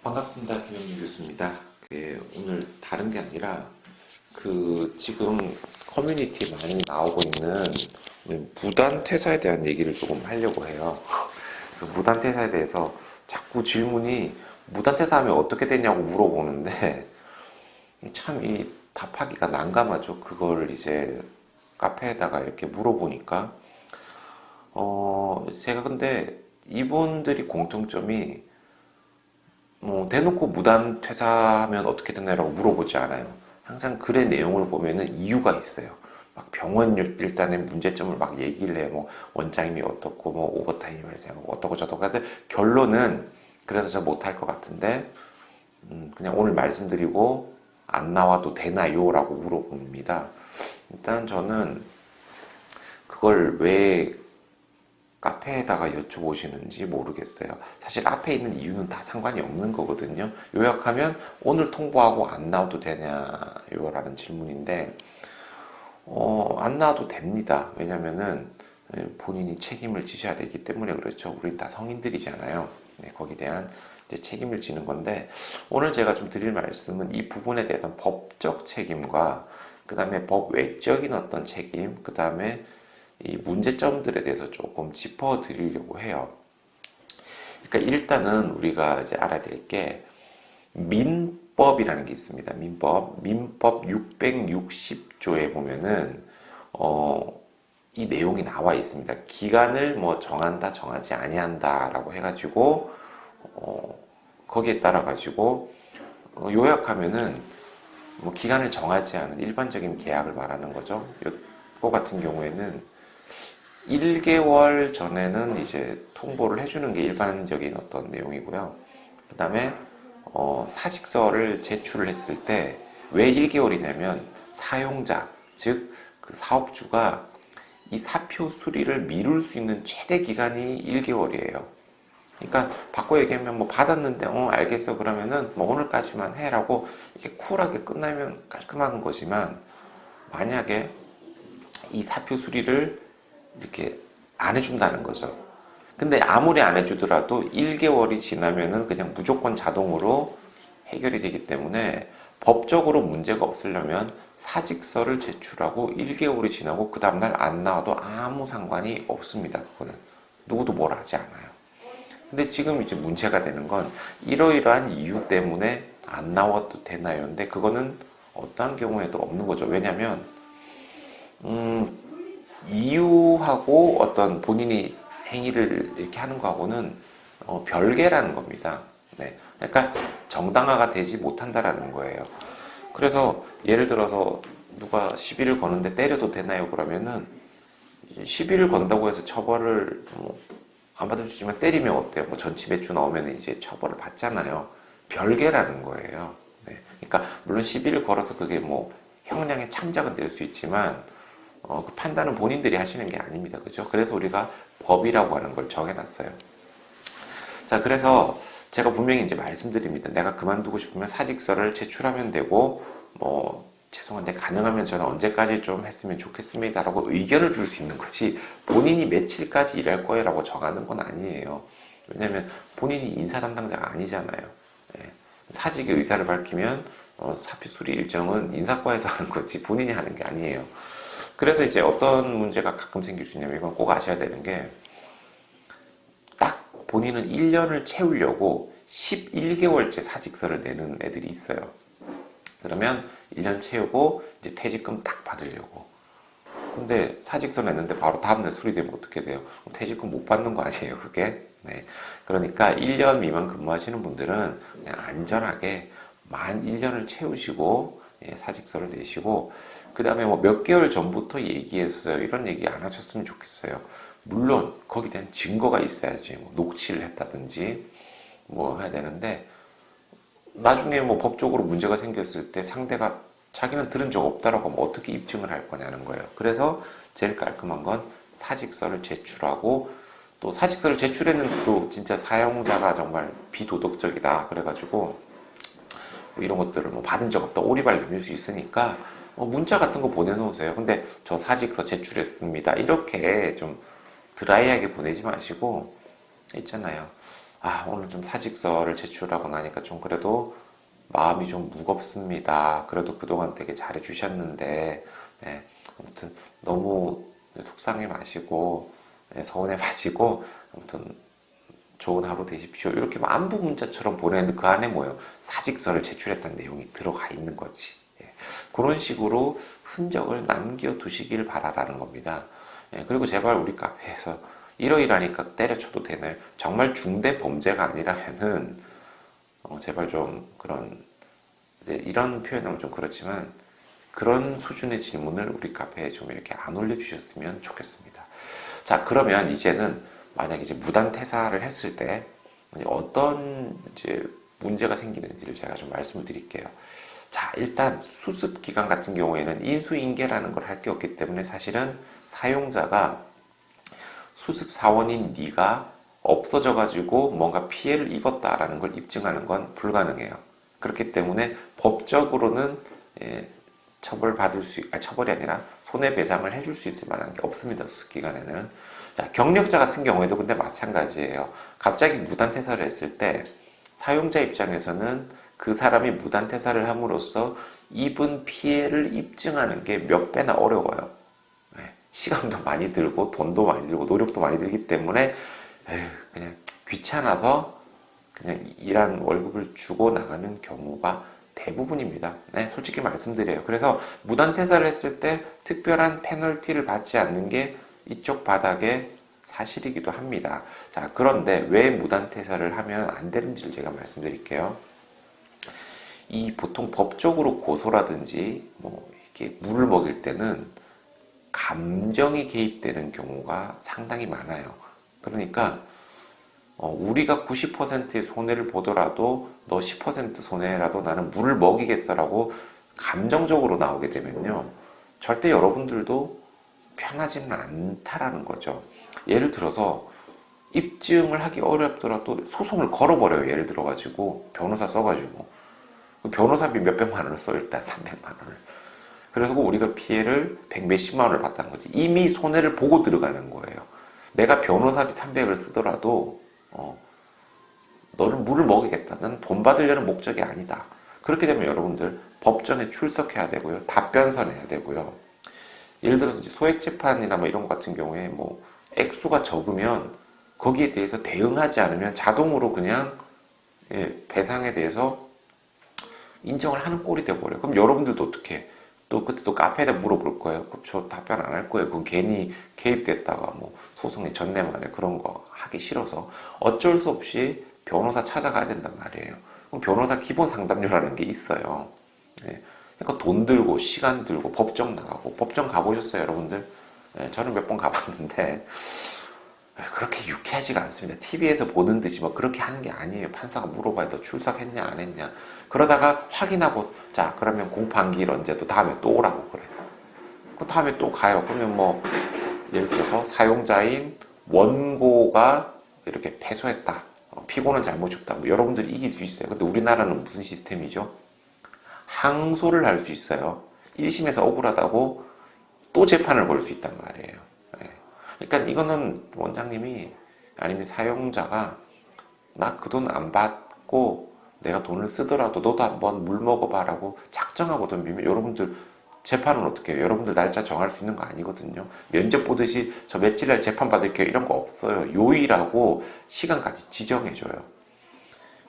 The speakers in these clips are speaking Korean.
반갑습니다. 김영민 교수입니다. 오늘 다른 게 아니라 지금 커뮤니티에 많이 나오고 있는 무단 퇴사에 대한 얘기를 조금 하려고 해요. 무단 퇴사에 대해서 자꾸 질문이 무단 퇴사하면 어떻게 되냐고 물어보는데 참 이 답하기가 난감하죠. 그걸 이제 카페에다가 이렇게 물어보니까 제가 근데 이분들이 공통점이 대놓고 무단 퇴사하면 어떻게 되나라고 물어보지 않아요. 항상 글의 내용을 보면은 이유가 있어요. 막 병원 일단의 문제점을 막 얘기를 해요. 뭐 원장님이 어떻고 뭐 오버타임을 생각하고 어떻고 저떻고 하는데 결론은 그래서 저 못할 것 같은데 그냥 오늘 말씀드리고 안 나와도 되나요? 라고 물어봅니다. 일단 저는 그걸 왜 카페에다가 여쭤보시는지 모르겠어요. 사실 앞에 있는 이유는 다 상관이 없는 거거든요. 요약하면 오늘 통보하고 안 나와도 되냐요? 라는 질문인데 안 나와도 됩니다. 왜냐면은 본인이 책임을 지셔야 되기 때문에 그렇죠. 우린 다 성인들이잖아요. 네, 거기에 대한 이제 책임을 지는 건데 오늘 제가 좀 드릴 말씀은 이 부분에 대해서 법적 책임과 그 다음에 법 외적인 어떤 책임, 그 다음에 이 문제점들에 대해서 조금 짚어드리려고 해요. 그러니까 일단은 우리가 이제 알아야 될 게 민법이라는 게 있습니다. 민법 660조에 보면은 이 내용이 나와 있습니다. 기간을 뭐 정한다, 정하지 아니한다라고 해가지고 거기에 따라 가지고 요약하면은 뭐 기간을 정하지 않은 일반적인 계약을 말하는 거죠. 이거 같은 경우에는 1개월 전에는 이제 통보를 해주는 게 일반적인 어떤 내용이고요. 그 다음에 사직서를 제출을 했을 때 왜 1개월이냐면 사용자, 즉 그 사업주가 이 사표 수리를 미룰 수 있는 최대 기간이 1개월이에요. 그러니까 바꿔 얘기하면 뭐 받았는데 알겠어 그러면은 뭐 오늘까지만 해라고 이렇게 쿨하게 끝나면 깔끔한 거지만 만약에 이 사표 수리를 이렇게 안 해준다는 거죠. 근데 아무리 안 해주더라도 1개월이 지나면은 그냥 무조건 자동으로 해결이 되기 때문에 법적으로 문제가 없으려면 사직서를 제출하고 1개월이 지나고 그 다음날 안 나와도 아무 상관이 없습니다. 그거는 누구도 뭘 하지 않아요. 근데 지금 이제 문제가 되는 건 이러이러한 이유 때문에 안 나와도 되나요? 근데 그거는 어떠한 경우에도 없는 거죠. 왜냐면 이유하고 어떤 본인이 행위를 이렇게 하는 거하고는 별개라는 겁니다. 네. 그러니까 정당화가 되지 못한다라는 거예요. 그래서 예를 들어서 누가 시비를 거는데 때려도 되나요? 그러면은 시비를 건다고 해서 처벌을 안 받아주지만 때리면 어때요? 뭐 전치배추 나오면 이제 처벌을 받잖아요. 별개라는 거예요. 네. 그러니까 물론 시비를 걸어서 그게 뭐 형량의 참작은 될 수 있지만 그 판단은 본인들이 하시는 게 아닙니다. 그죠? 그래서 우리가 법이라고 하는 걸 정해놨어요. 자, 그래서 제가 분명히 이제 말씀드립니다. 내가 그만두고 싶으면 사직서를 제출하면 되고, 죄송한데 가능하면 저는 언제까지 좀 했으면 좋겠습니다. 라고 의견을 줄 수 있는 거지, 본인이 며칠까지 일할 거예요. 라고 정하는 건 아니에요. 왜냐면 본인이 인사 담당자가 아니잖아요. 예. 사직의 의사를 밝히면, 사표 수리 일정은 인사과에서 하는 거지, 본인이 하는 게 아니에요. 그래서 이제 어떤 문제가 가끔 생길 수 있냐면 이건 꼭 아셔야 되는 게 딱 본인은 1년을 채우려고 11개월째 사직서를 내는 애들이 있어요. 그러면 1년 채우고 이제 퇴직금 딱 받으려고. 근데 사직서 냈는데 바로 다음날 수리되면 어떻게 돼요? 퇴직금 못 받는 거 아니에요, 그게? 네. 그러니까 1년 미만 근무하시는 분들은 그냥 안전하게 만 1년을 채우시고 사직서를 내시고 그 다음에 뭐 몇 개월 전부터 얘기했어요. 이런 얘기 안 하셨으면 좋겠어요. 물론 거기에 대한 증거가 있어야지. 뭐 녹취를 했다든지 뭐 해야 되는데 나중에 뭐 법적으로 문제가 생겼을 때 상대가 자기는 들은 적 없다라고 하면 어떻게 입증을 할 거냐는 거예요. 그래서 제일 깔끔한 건 사직서를 제출하고 또 사직서를 제출했는데도 진짜 사용자가 정말 비도덕적이다 그래가지고 뭐 이런 것들을 뭐 받은 적 없다 오리발 넘길 수 있으니까 문자 같은 거 보내놓으세요. 근데 저 사직서 제출했습니다. 이렇게 좀 드라이하게 보내지 마시고 있잖아요. 오늘 좀 사직서를 제출하고 나니까 좀 그래도 마음이 좀 무겁습니다. 그래도 그동안 되게 잘해 주셨는데, 네, 아무튼 너무 속상해 마시고, 네, 서운해 마시고, 아무튼 좋은 하루 되십시오. 이렇게 안부 문자처럼 보내는 그 안에 뭐예요? 사직서를 제출했다는 내용이 들어가 있는 거지. 예, 그런 식으로 흔적을 남겨두시길 바라라는 겁니다. 예, 그리고 제발 우리 카페에서 이러이러하니까 때려쳐도 되나요? 정말 중대 범죄가 아니라면은 제발 좀 그런 이런 표현하면 좀 그렇지만 그런 수준의 질문을 우리 카페에 좀 이렇게 안 올려주셨으면 좋겠습니다. 자, 그러면 이제는 만약 이제 무단 퇴사를 했을 때 어떤 이제 문제가 생기는지를 제가 좀 말씀을 드릴게요. 자, 일단 수습 기간 같은 경우에는 인수인계라는 걸 할 게 없기 때문에 사실은 사용자가 수습 사원인 네가 없어져 가지고 뭔가 피해를 입었다라는 걸 입증하는 건 불가능해요. 그렇기 때문에 법적으로는 처벌받을 처벌이 아니라 손해배상을 해줄 수 있을 만한 게 없습니다. 수습 기간에는. 자, 경력자 같은 경우에도 근데 마찬가지예요. 갑자기 무단퇴사를 했을 때 사용자 입장에서는 그 사람이 무단퇴사를 함으로써 입은 피해를 입증하는 게 몇 배나 어려워요. 시간도 많이 들고 돈도 많이 들고 노력도 많이 들기 때문에 그냥 귀찮아서 그냥 일한 월급을 주고 나가는 경우가 대부분입니다. 네, 솔직히 말씀드려요. 그래서 무단퇴사를 했을 때 특별한 페널티를 받지 않는 게 이쪽 바닥의 사실이기도 합니다. 자, 그런데 왜 무단퇴사를 하면 안 되는지를 제가 말씀드릴게요. 이 보통 법적으로 고소라든지 뭐 이렇게 물을 먹일 때는 감정이 개입되는 경우가 상당히 많아요. 그러니까 우리가 90%의 손해를 보더라도 너 10% 손해라도 나는 물을 먹이겠어라고 감정적으로 나오게 되면요. 절대 여러분들도 편하지는 않다라는 거죠. 예를 들어서 입증을 하기 어렵더라도 소송을 걸어버려요. 예를 들어가지고 변호사 써가지고 변호사비 몇백만 원을 써 일단 300만 원을. 그래서 우리가 피해를 100몇십만 원을 봤다는 거지. 이미 손해를 보고 들어가는 거예요. 내가 변호사비 300을 쓰더라도 너를 물을 먹이겠다. 나는 돈 받으려는 목적이 아니다. 그렇게 되면 여러분들 법정에 출석해야 되고요. 답변서내야 되고요. 예를 들어서 이제 소액 재판이나 뭐 이런 것 같은 경우에 뭐 액수가 적으면 거기에 대해서 대응하지 않으면 자동으로 그냥 배상에 대해서 인정을 하는 꼴이 돼버려요. 그럼 여러분들도 어떻게 또 그때 또 카페에다 물어볼 거예요. 그럼 저 답변 안 할 거예요. 그건 괜히 개입됐다가 뭐 소송에 전내만에 그런 거 하기 싫어서 어쩔 수 없이 변호사 찾아가야 된단 말이에요. 그럼 변호사 기본 상담료라는 게 있어요. 예. 그러니까 돈 들고 시간 들고 법정 나가고 법정 가보셨어요, 여러분들? 예, 저는 몇 번 가봤는데 그렇게 유쾌하지가 않습니다. TV에서 보는 듯이 뭐 그렇게 하는 게 아니에요. 판사가 물어봐야 너 출석했냐 안 했냐. 그러다가 확인하고 자 그러면 공판기일 언제 또 다음에 또 오라고 그래. 그 다음에 또 가요. 그러면 뭐 예를 들어서 사용자인 원고가 이렇게 패소했다. 피고는 잘못이 없다. 뭐 여러분들이 이길 수 있어요. 근데 우리나라는 무슨 시스템이죠? 항소를 할 수 있어요. 1심에서 억울하다고 또 재판을 걸 수 있단 말이에요. 예. 그러니까 이거는 원장님이 아니면 사용자가 나 그 돈 안 받고 내가 돈을 쓰더라도 너도 한번 물 먹어봐라고 작정하고 덤비면 여러분들 재판은 어떻게 해요? 여러분들 날짜 정할 수 있는 거 아니거든요. 면접 보듯이 저 며칠 날 재판 받을게요 이런 거 없어요. 요일하고 시간까지 지정해줘요.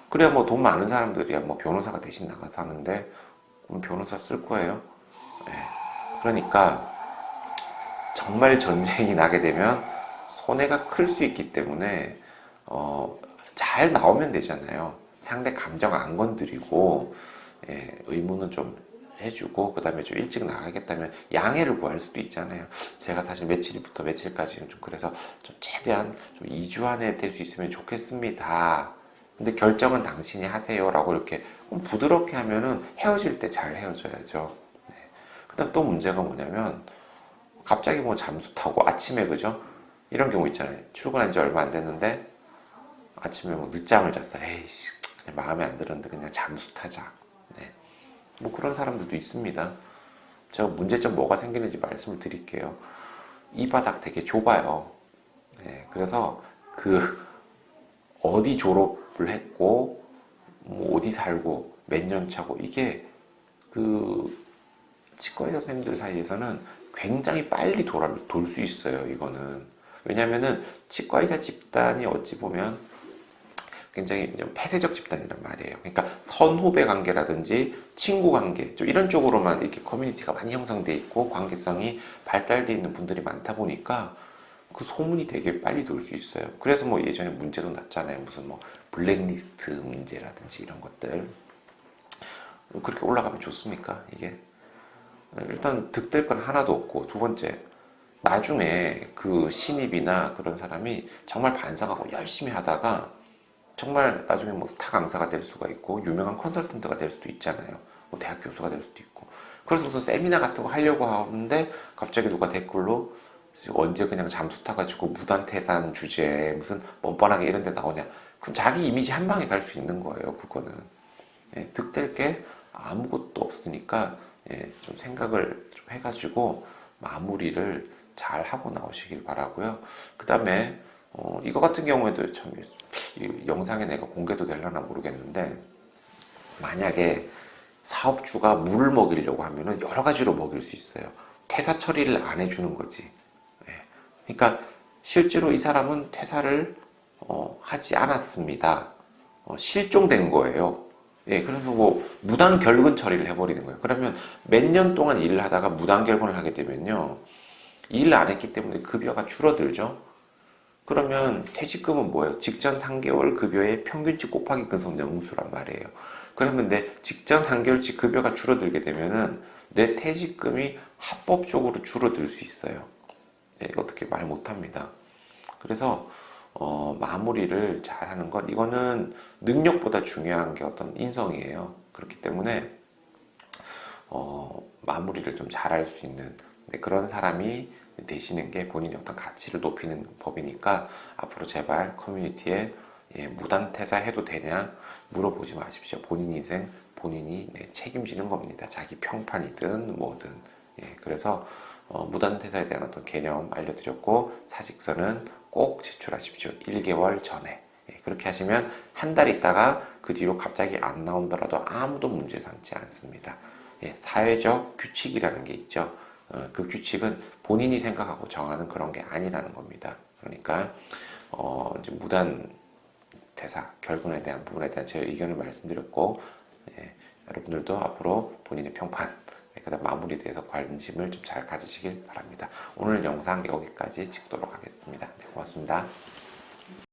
그래야 뭐 돈 많은 사람들이야 뭐 변호사가 대신 나가서 하는데 그럼 변호사 쓸 거예요. 네. 그러니까 정말 전쟁이 나게 되면 손해가 클 수 있기 때문에 잘 나오면 되잖아요. 상대 감정 안 건드리고 의무는 좀 해주고 그 다음에 좀 일찍 나가겠다면 양해를 구할 수도 있잖아요. 제가 사실 며칠부터 며칠까지는 좀 그래서 좀 최대한 좀 2주 안에 될 수 있으면 좋겠습니다. 근데 결정은 당신이 하세요라고 이렇게 부드럽게 하면은 헤어질 때 잘 헤어져야죠. 네. 그다음 또 문제가 뭐냐면 갑자기 뭐 잠수 타고 아침에 그죠? 이런 경우 있잖아요. 출근한 지 얼마 안 됐는데 아침에 뭐 늦잠을 잤어. 에이씨, 그냥 마음에 안 들었는데 그냥 잠수 타자. 네. 뭐 그런 사람들도 있습니다. 제가 문제점 뭐가 생기는지 말씀을 드릴게요. 이 바닥 되게 좁아요. 네. 그래서 그 어디 졸업을 했고, 뭐 어디 살고, 몇 년 차고, 이게 그 치과의사 선생님들 사이에서는 굉장히 빨리 돌 수 있어요, 이거는. 왜냐면은 치과의사 집단이 어찌 보면 굉장히 좀 폐쇄적 집단이란 말이에요. 그러니까 선후배 관계라든지 친구 관계, 좀 이런 쪽으로만 이렇게 커뮤니티가 많이 형성돼 있고 관계성이 발달돼 있는 분들이 많다 보니까 그 소문이 되게 빨리 돌 수 있어요. 그래서 뭐 예전에 문제도 났잖아요. 무슨 뭐 블랙리스트 문제라든지 이런 것들. 그렇게 올라가면 좋습니까? 이게 일단 득될 건 하나도 없고, 두 번째, 나중에 그 신입이나 그런 사람이 정말 반성하고 열심히 하다가 정말 나중에 뭐 스타 강사가 될 수가 있고 유명한 컨설턴트가 될 수도 있잖아요. 뭐 대학 교수가 될 수도 있고. 그래서 무슨 세미나 같은 거 하려고 하는데 갑자기 누가 댓글로 언제 그냥 잠수 타가지고 무단태산 주제에 무슨 뻔뻔하게 이런 데 나오냐. 그럼 자기 이미지 한 방에 갈 수 있는 거예요, 그거는. 예, 득될 게 아무것도 없으니까 좀 생각을 좀 해가지고 마무리를 잘 하고 나오시길 바라고요. 그 다음에 이거 같은 경우에도 참 이 영상에 내가 공개도 되려나 모르겠는데, 만약에 사업주가 물을 먹이려고 하면은 여러 가지로 먹일 수 있어요. 퇴사 처리를 안 해주는 거지. 예. 그러니까 실제로 이 사람은 퇴사를 하지 않았습니다. 실종된 거예요. 예, 그래서 뭐 무단 결근 처리를 해버리는 거예요. 그러면 몇 년 동안 일을 하다가 무단 결근을 하게 되면요, 일을 안 했기 때문에 급여가 줄어들죠. 그러면 퇴직금은 뭐예요? 직전 3개월 급여의 평균치 곱하기 근속 연수란 말이에요. 그러면 내 직전 3개월치 급여가 줄어들게 되면은 내 퇴직금이 합법적으로 줄어들 수 있어요. 예, 이거 어떻게 말 못합니다. 그래서 마무리를 잘 하는 것, 이거는 능력보다 중요한 게 어떤 인성이에요. 그렇기 때문에 마무리를 좀 잘할 수 있는, 네, 그런 사람이 되시는 게 본인의 어떤 가치를 높이는 법이니까 앞으로 제발 커뮤니티에 무단 퇴사해도 되냐 물어보지 마십시오. 본인 인생 본인이 책임지는 겁니다. 자기 평판이든 뭐든. 그래서 무단 퇴사에 대한 어떤 개념 알려드렸고, 사직서는 꼭 제출하십시오. 1개월 전에. 그렇게 하시면 한 달 있다가 그 뒤로 갑자기 안 나온다라도 아무도 문제 삼지 않습니다. 사회적 규칙이라는 게 있죠. 그 규칙은 본인이 생각하고 정하는 그런 게 아니라는 겁니다. 그러니까 이제 무단 퇴사, 결근에 대한 부분에 대한 제 의견을 말씀드렸고, 여러분들도 앞으로 본인의 평판, 그다음 마무리에 대해서 관심을 좀 잘 가지시길 바랍니다. 오늘 영상 여기까지 찍도록 하겠습니다. 네, 고맙습니다.